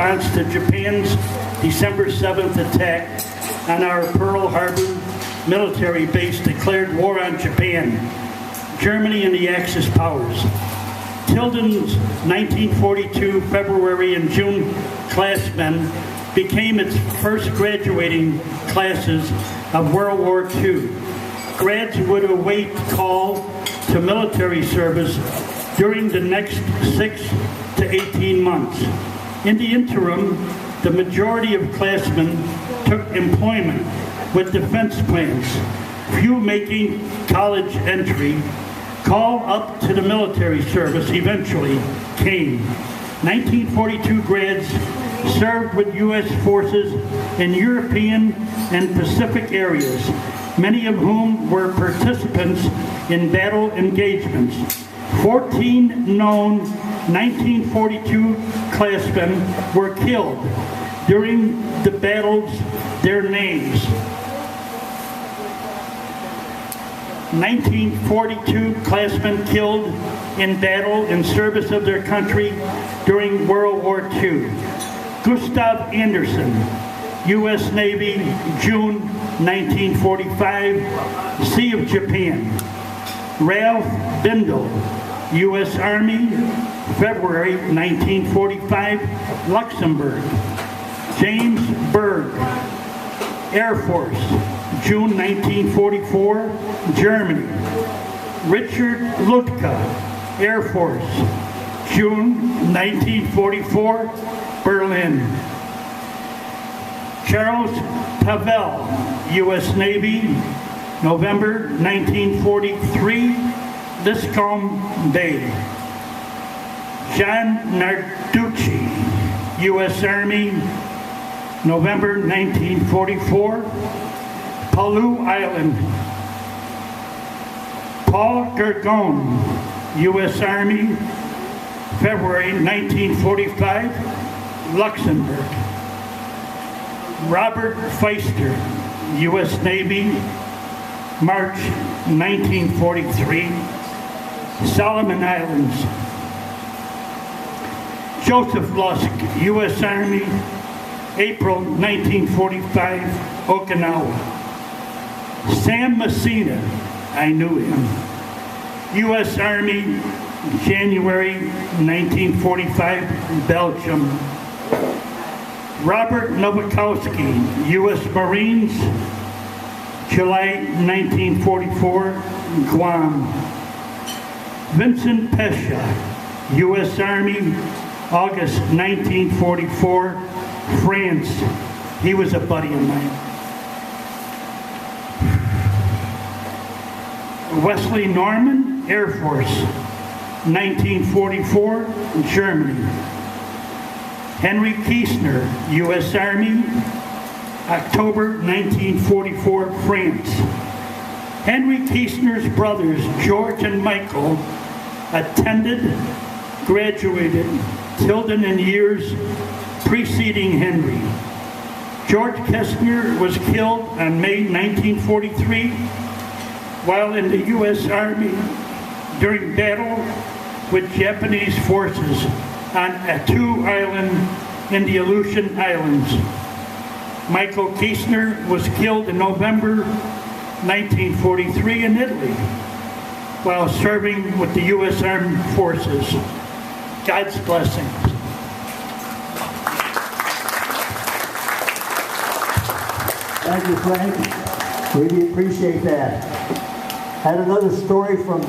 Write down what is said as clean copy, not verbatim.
response to Japan's December 7th attack on our Pearl Harbor military base, declared war on Japan, Germany, and the Axis powers. Tilden's 1942 February and June classmen became its first graduating classes of World War II. Grads would await call to military service during the next 6 to 18 months. In the interim, the majority of classmen took employment with defense plans, few making college entry. Call up to the military service eventually came. 1942 grads served with U.S. forces in European and Pacific areas, many of whom were participants in battle engagements. 14 known 1942 classmen were killed during the battles. Their names: 1942 classmen killed in battle in service of their country during World War II. Gustav Anderson, U.S. Navy, June 1945, Sea of Japan. Ralph Bindle, U.S. Army, February 1945, Luxembourg. James Berg, Air Force, June 1944, Germany. Richard Lutka, Air Force, June 1944, Berlin. Charles Pavel, U.S. Navy, November 1943, Liscombe Bay. John Narducci, U.S. Army, November 1944, Palau Island. Paul Gergon, U.S. Army, February 1945, Luxembourg. Robert Feister, U.S. Navy, March 1943, Solomon Islands. Joseph Lusk, U.S. Army, April 1945, Okinawa. Sam Messina, I knew him, U.S. Army, January 1945, Belgium. Robert Nowakowski, U.S. Marines, July 1944, Guam. Vincent Pescia, U.S. Army, August 1944, France. He was a buddy of mine. Wesley Norman, Air Force, 1944, Germany. Henry Kiesner, U.S. Army, October 1944, France. Henry Kiesner's brothers, George and Michael, attended, graduated Tilden in years preceding Henry. George Kestner was killed on May 1943 while in the U.S. Army during battle with Japanese forces on Attu Island in the Aleutian Islands. Michael Kiesner was killed in November 1943 in Italy while serving with the U.S. Armed Forces. God's blessings. Thank you, Frank. Really appreciate that. Had another story from